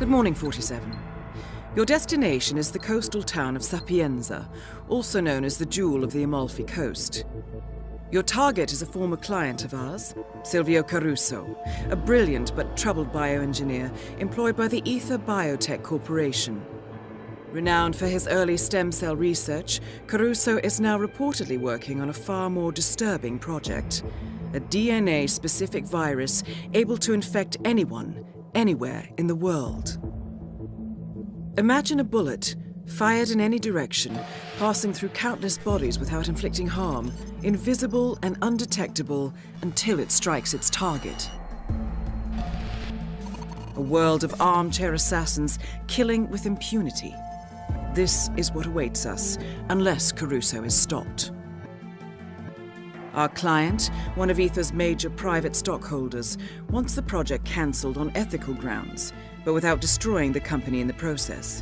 Good morning, 47. Your destination is the coastal town of Sapienza, also known as the Jewel of the Amalfi Coast. Your target is a former client of ours, Silvio Caruso, a brilliant but troubled bioengineer employed by the Ether Biotech Corporation. Renowned for his early stem cell research, Caruso is now reportedly working on a far more disturbing project, a DNA-specific virus able to infect anyone, anywhere in the world. Imagine a bullet, fired in any direction, passing through countless bodies without inflicting harm, invisible and undetectable until it strikes its target. A world of armchair assassins killing with impunity. This is what awaits us, unless Caruso is stopped. Our client, one of Ether's major private stockholders, wants the project cancelled on ethical grounds, but without destroying the company in the process.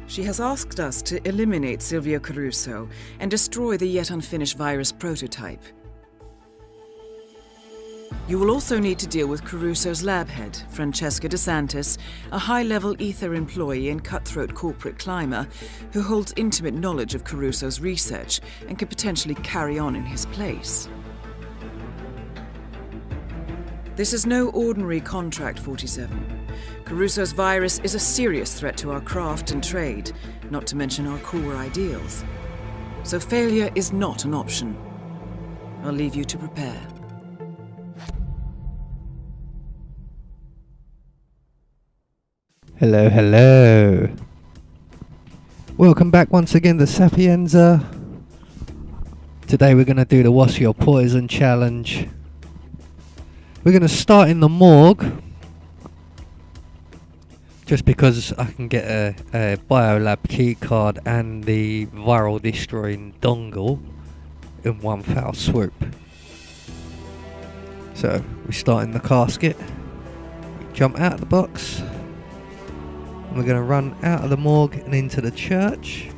She has asked us to eliminate Silvio Caruso and destroy the yet unfinished virus prototype. You will also need to deal with Caruso's lab head, Francesca DeSantis, a high-level Ether employee and cutthroat corporate climber who holds intimate knowledge of Caruso's research and could potentially carry on in his place. This is no ordinary contract, 47. Caruso's virus is a serious threat to our craft and trade, not to mention our core ideals. So failure is not an option. I'll leave you to prepare. Hello, hello. Welcome back once again to Sapienza. Today we're going to do the What's Your Poison challenge. We're going to start in the morgue. Just because I can get a biolab keycard and the viral destroying dongle in one foul swoop. So we start in the casket. We jump out of the box. And we're going to run out of the morgue and into the church.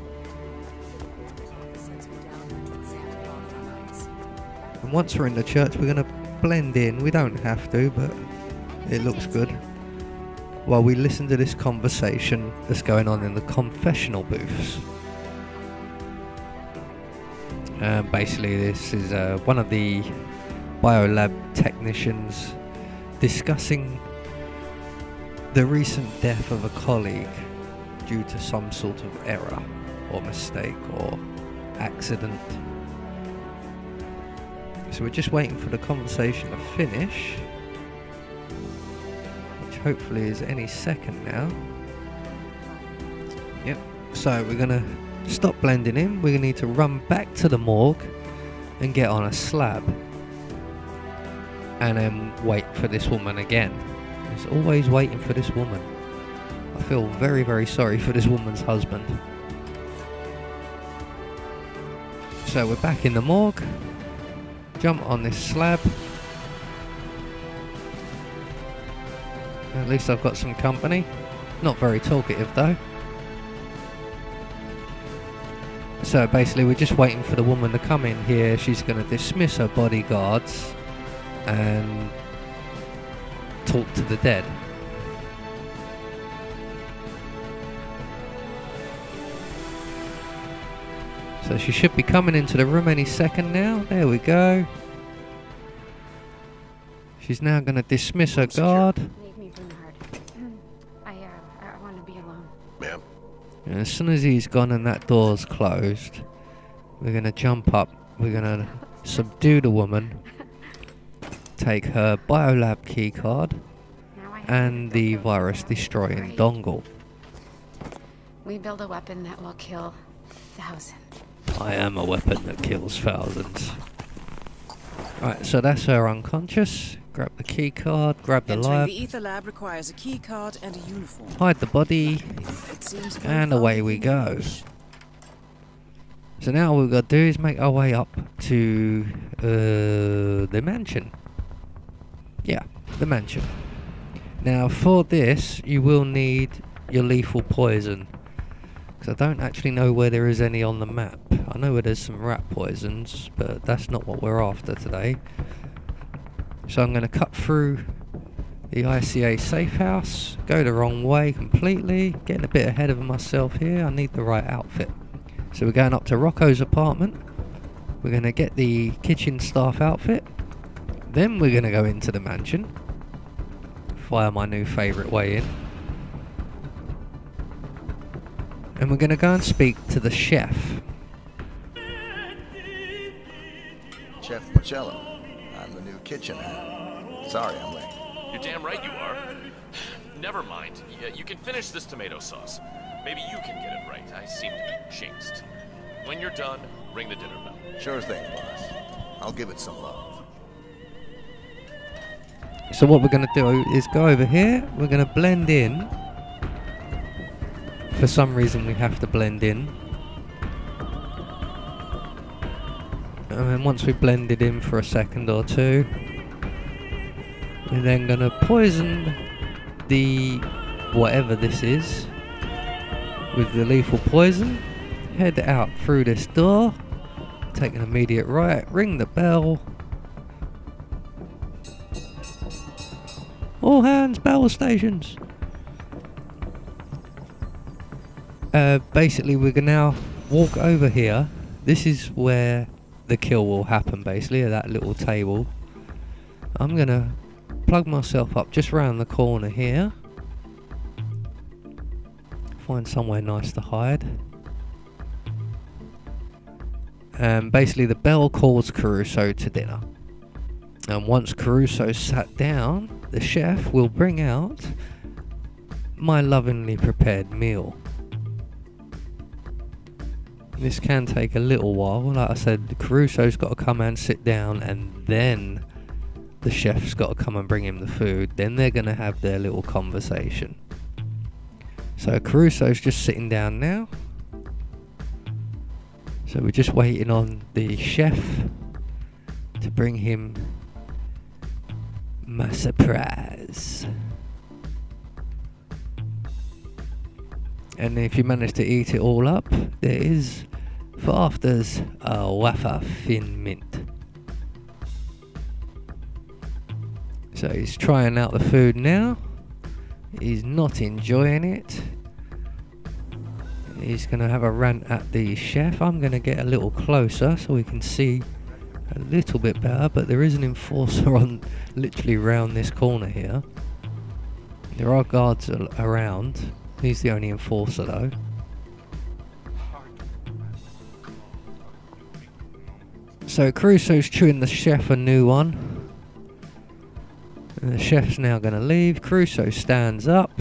And once we're in the church, we're going to blend in. We don't have to, but it looks good. While we listen to this conversation that's going on in the confessional booths. Basically, this is one of the biolab technicians discussing the recent death of a colleague due to some sort of error or mistake or accident. So we're just waiting for the conversation to finish, which hopefully is any second now. Yep. So we're going to stop blending in. We're going to need to run back to the morgue and get on a slab. And then wait for this woman again. It's always waiting for this woman. I feel very, very sorry for this woman's husband. So we're back in the morgue. Jump on this slab. At least I've got some company. Not very talkative though. So basically we're just waiting for the woman to come in here. She's going to dismiss her bodyguards and talk to the dead. So she should be coming into the room any second now. There we go. She's now going to dismiss her guard. Leave me, Bernard. I want to be alone. Ma'am. And as soon as he's gone and that door's closed, we're going to jump up. We're going to subdue the woman. Take her biolab keycard and the virus destroying dongle. We build a weapon that will kill thousands. I am a weapon that kills thousands. Alright, so that's her unconscious. Grab the keycard, grab the Entering lab, the Ether lab requires a keycard and a uniform. hide the body, It seems and away we go. So now all we've got to do is make our way up to the mansion. Yeah, the mansion. Now for this, you will need your lethal poison. Because I don't actually know where there is any on the map. I know where there's some rat poisons, but that's not what we're after today. So I'm going to cut through the ICA safe house. Go the wrong way completely. Getting a bit ahead of myself here. I need the right outfit. So we're going up to Rocco's apartment. We're going to get the kitchen staff outfit. Then we're going to go into the mansion. Via my new favourite way in. And we're going to go and speak to the chef. Chef Marcello. I'm the new kitchen hand. Sorry I'm late. You're damn right you are. Never mind. You can finish this tomato sauce. Maybe you can get it right. I seem to be jinxed. When you're done, ring the dinner bell. Sure thing, boss. I'll give it some love. So what we're going to do is go over here. We're going to blend in. For some reason we have to blend in. And then once we blend it in for a second or two, we're then going to poison the whatever this is with the lethal poison. Head out through this door. Take an immediate right. Ring the bell. All hands, bell stations. Basically, we're going to now walk over here. This is where the kill will happen, basically, at that little table. I'm going to plug myself up just round the corner here. Find somewhere nice to hide. And basically, the bell calls Caruso to dinner. And once Caruso's sat down, the chef will bring out my lovingly prepared meal. This can take a little while. Like I said, Caruso's got to come and sit down, and then the chef's got to come and bring him the food. Then they're going to have their little conversation. So Caruso's just sitting down now. So we're just waiting on the chef to bring him my surprise. And if you manage to eat it all up, there is, for afters, a wafer thin mint. So he's trying out the food now. He's not enjoying it. He's going to have a rant at the chef. I'm going to get a little closer so we can see a little bit better, but there is an enforcer on literally round this corner here. There are guards around. He's the only enforcer though. So Caruso's chewing the chef a new one. And the chef's now going to leave. Caruso stands up.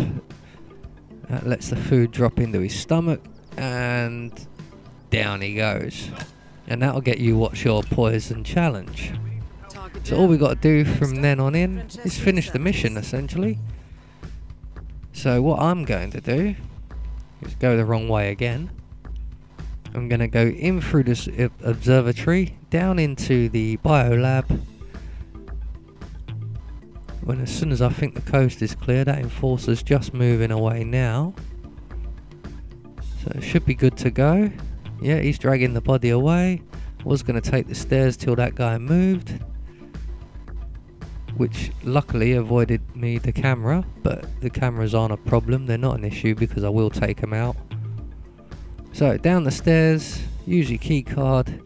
That lets the food drop into his stomach. And down he goes. And that'll get you what's your poison challenge. So all we got to do from then on in is finish the mission essentially. So what I'm going to do is go the wrong way again. I'm going to go in through this observatory, down into the biolab. When as soon as I think the coast is clear, that enforcer's just moving away now. So it should be good to go. Yeah, he's dragging the body away. Was going to take the stairs till that guy moved, which luckily avoided me the camera, but the cameras aren't a problem. They're not an issue because I will take them out. So down the stairs, use your key card,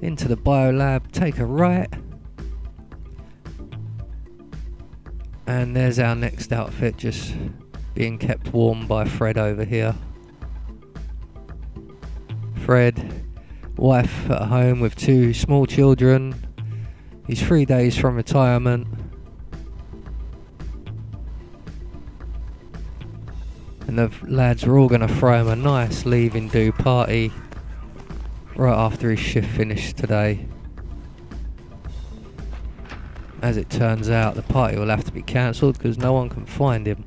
into the biolab, take a right. And there's our next outfit, just being kept warm by Fred over here. Fred, wife at home with 2 small children. He's 3 days from retirement. And the lads are all going to throw him a nice leaving do party right after his shift finished today. As it turns out, the party will have to be cancelled because no one can find him.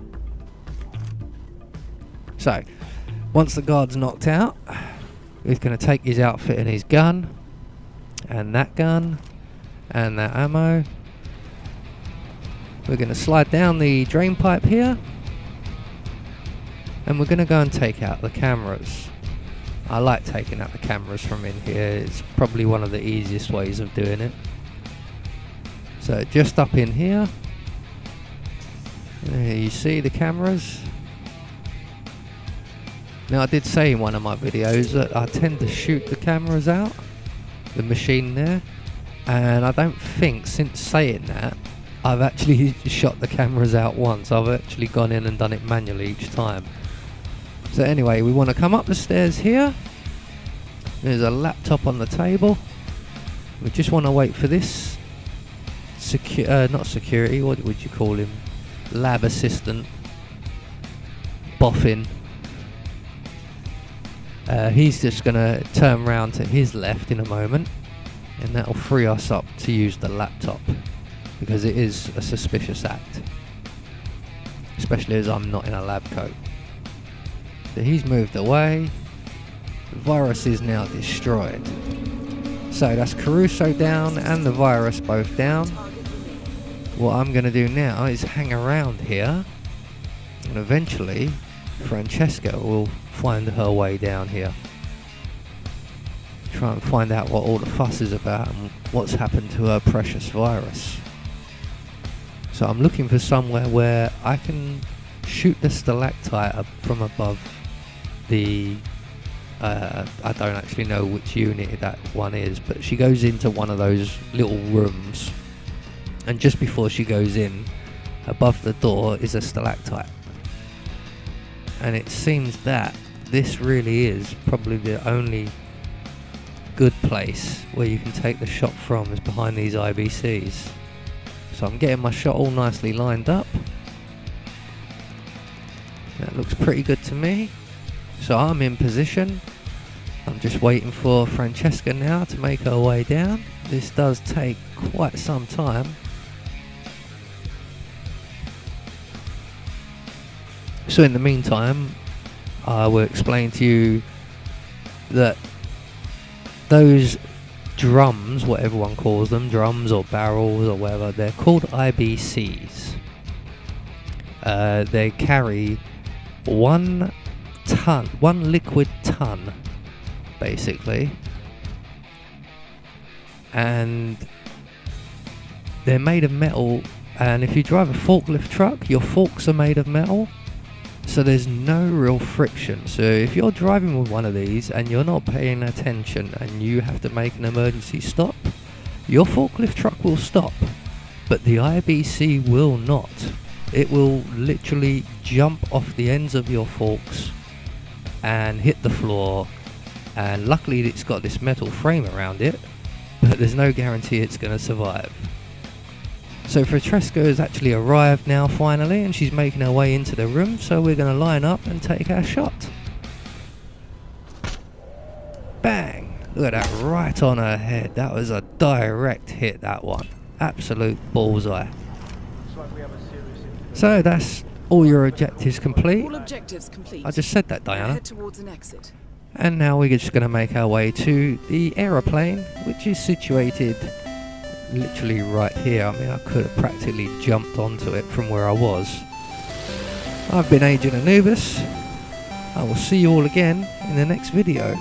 So, once the guard's knocked out, he's going to take his outfit and his gun, and that ammo. We're going to slide down the drain pipe here, and we're going to go and take out the cameras. I like taking out the cameras from in here. It's probably one of the easiest ways of doing it. So just up in here, You see the cameras? Now I did say in one of my videos that I tend to shoot the cameras out, the machine there, and I don't think since saying that I've actually shot the cameras out once. I've actually gone in and done it manually each time. So anyway, we want to come up the stairs here. There's a laptop on the table. We just want to wait for this not security, what would you call him? Lab assistant. Boffin. He's just going to turn round to his left in a moment, and that'll free us up to use the laptop, because it is a suspicious act, especially as I'm not in a lab coat. So he's moved away. The virus is now destroyed. So that's Caruso down and the virus both down. What I'm going to do now is hang around here, and eventually Francesca will find her way down here. Try and find out what all the fuss is about and what's happened to her precious virus. So I'm looking for somewhere where I can shoot the stalactite up from above the I don't actually know which unit that one is, but she goes into one of those little rooms, and just before she goes in, above the door is a stalactite. And it seems that this really is probably the only good place where you can take the shot from, is behind these IBCs. So I'm getting my shot all nicely lined up. That looks pretty good to me. So I'm in position. I'm just waiting for Francesca now to make her way down. This does take quite some time. So in the meantime, I will explain to you that those drums, what everyone calls them, drums or barrels or whatever, they're called IBCs. They carry 1 ton, 1 liquid ton, basically, and they're made of metal. And if you drive a forklift truck, your forks are made of metal, so there's no real friction. So if you're driving with one of these and you're not paying attention and you have to make an emergency stop, your forklift truck will stop, but the IBC will not. It will literally jump off the ends of your forks and hit the floor, and luckily it's got this metal frame around it, but there's no guarantee it's going to survive. So Francesca has actually arrived now finally, and she's making her way into the room, so we're going to line up and take our shot. Bang! Look at that, right on her head. That was a direct hit, that one. Absolute bullseye. So that's all your objectives complete. All objectives complete. I just said that, Diana. Head towards an exit. And now we're just going to make our way to the aeroplane, which is situated literally right here. I mean, I could have practically jumped onto it from where I was. I've been Agent Anubis. I will see you all again in the next video.